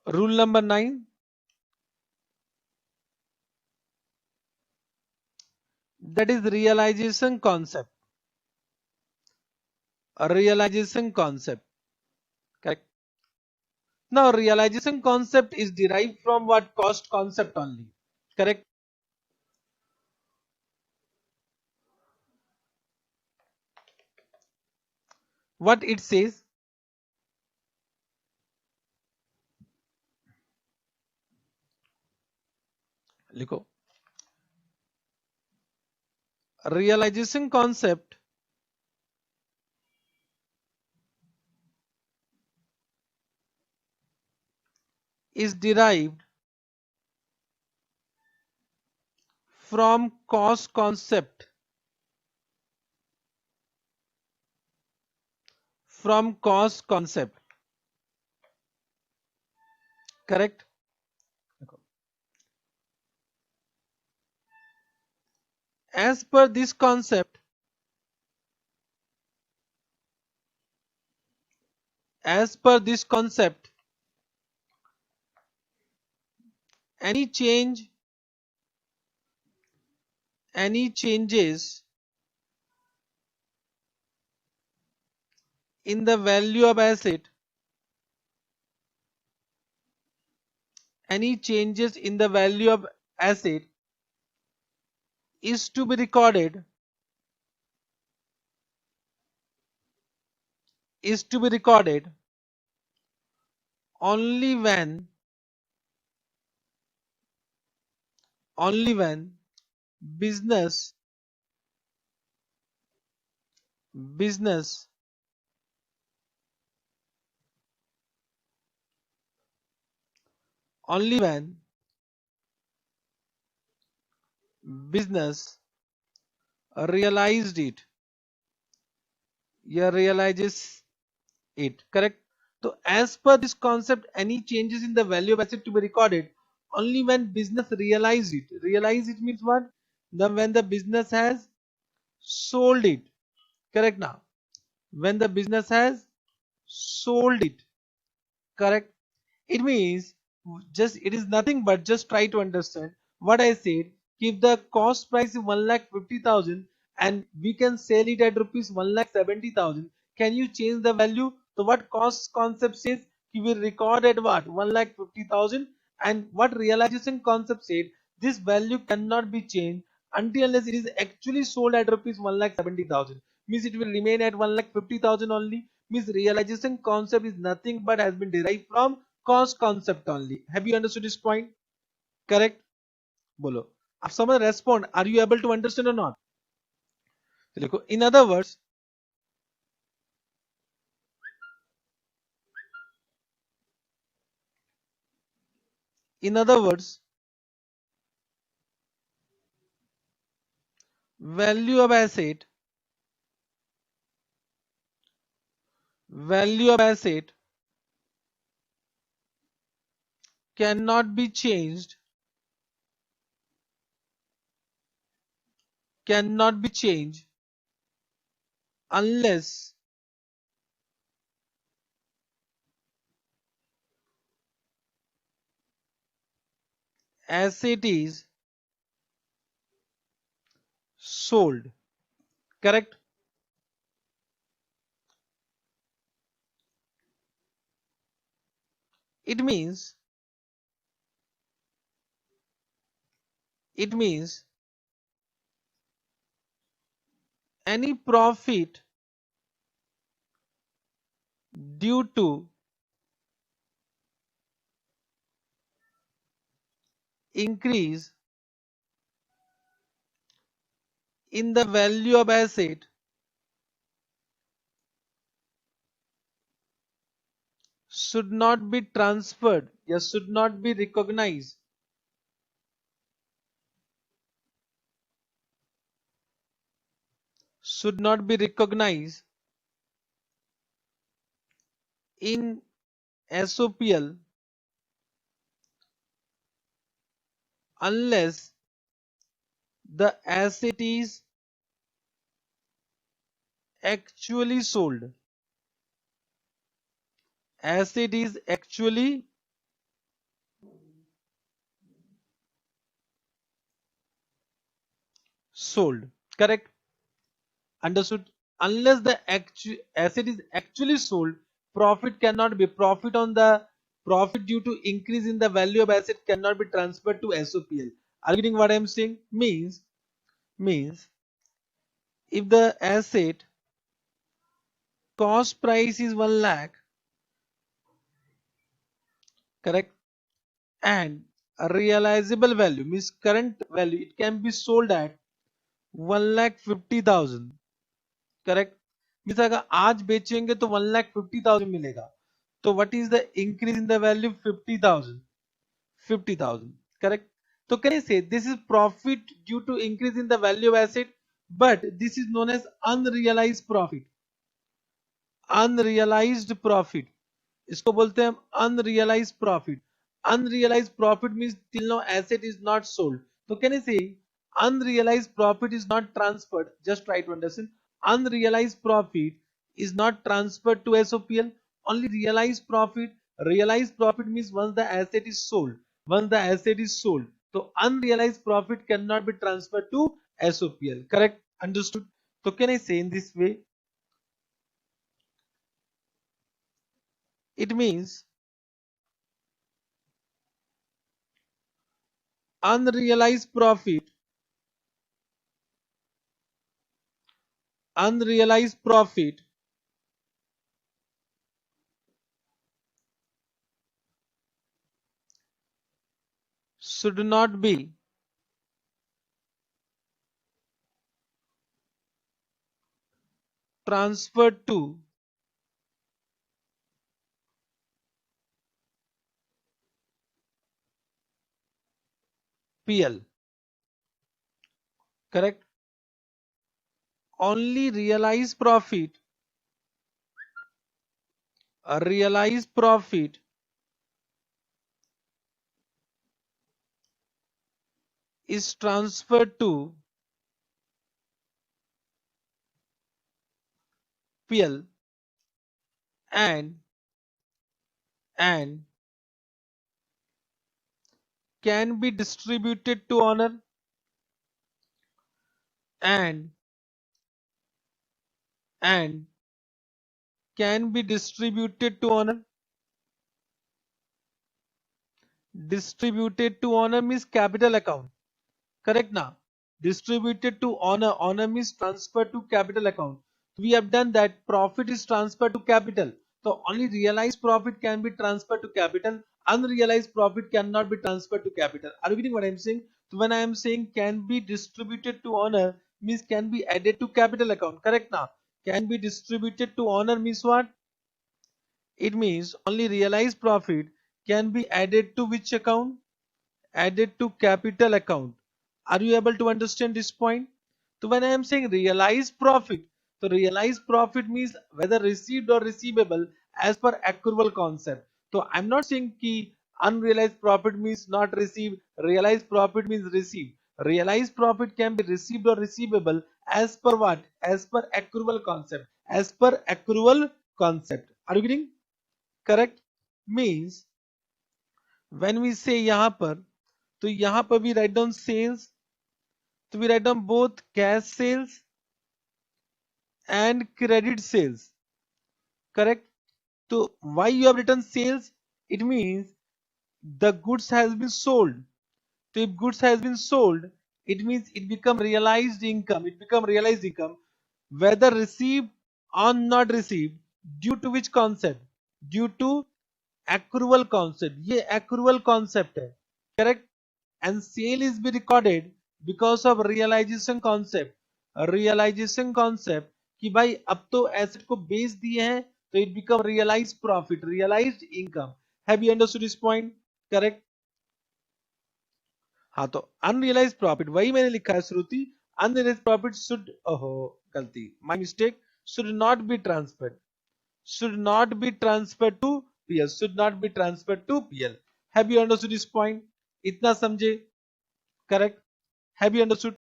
Rule number 9, that is realization concept. A realization concept, correct? Now realization concept is derived from what? Cost concept only, correct? What it says, लिखो, realization concept is derived from cost concept, from cost concept, correct? As per this concept, as per this concept, any change, any changes in the value of asset, any changes in the value of asset is to be recorded, is to be recorded only when, only when business, business only when business realized it, yeah, realizes it, correct? So as per this concept, any changes in the value of asset to be recorded only when business realize it. Realize it means what? The when the business has sold it, correct? Now when the business has sold it, correct? It means just, it is nothing but, just try to understand what I said. If the cost price is 1,50,000 and we can sell it at rupees 1,70,000, can you change the value? So what cost concept says? We will record at what? 1,50,000. And what realization concept said? This value cannot be changed until unless it is actually sold at rupees 1,70,000. Means it will remain at 1,50,000 only. Means realization concept is nothing but has been derived from cost concept only. Have you understood this point? Correct? बोलो. अब someone respond. Are you able to understand or not? देखो, in other words, value of asset, value of asset cannot be changed, cannot be changed unless asset is sold. Correct? It means, it means any profit due to increase in the value of asset should not be transferred, yes, should not be recognized, should not be recognized in SOPL unless the asset is actually sold. Asset is actually sold. Correct? Understood? Unless the asset is actually sold, profit cannot be profit due to increase in the value of asset cannot be transferred to SOPL. Are you getting what I am saying? Means if the asset cost price is 1 lakh, correct, and a realizable value means current value, it can be sold at 1,50,000, correct. Means अगर आज बेचेंगे तो 1,50,000 मिलेगा, तो what is the increase in the value 50,000, 50,000, correct. तो can say this is profit due to increase in the value of asset, but this is known as unrealise profit, unrealised profit, इसको बोलते हैं हम unrealise profit. Unrealise profit means till now asset is not sold, तो can say unrealized profit is not transferred, just try to understand, unrealized profit is not transferred to SOPL, only realized profit means once the asset is sold, once the asset is sold, so unrealized profit cannot be transferred to SOPL, correct? Understood? So can I say in this way, it means unrealized profit, unrealized profit should not be transferred to PL, correct? Only realized profit, a realized profit is transferred to PL and and can be distributed to owner and and can be distributed to owner. Distributed to owner means capital account, correct now? Distributed to owner, owner means transfer to capital account. We have done that, profit is transferred to capital, so only realized profit can be transferred to capital, unrealized profit cannot be transferred to capital. Are you getting what I am saying? So when I am saying can be distributed to owner means can be added to capital account, correct now? Can be distributed to owner means what? It means only realized profit can be added to which account? Added to capital account. Are you able to understand this point? So when I am saying realized profit, so realized profit means whether received or receivable as per accrual concept. So I'm not saying कि unrealized profit means not received, realized profit means received. Realized profit can be received or receivable as per what? As per accrual concept. As per accrual concept. Are you getting? Correct? Means when we say यहाँ पर, तो यहाँ पर we write down sales, तो we write down both cash sales and credit sales, correct? So why you have written sales? It means the goods has been sold. So if goods has been sold, it means it become realized income. It become realized income, whether received or not received. Due to which concept? Due to accrual concept. ये accrual concept है, correct? And sale is be recorded because of realization concept. Realization concept कि भाई अब तो asset को बेच दिए हैं, तो it become realized profit, realized income. Have you understood this point? Correct? हाँ, तो अनरियलाइज प्रॉफिट वही मैंने लिखा है श्रुति, अनरियलाइज प्रॉफिट शुड, ओहो गलती, my mistake, should not be transferred, should not be transferred to PL, should not be transferred to PL. Have you understood this point? इतना समझे? Correct? Have you understood?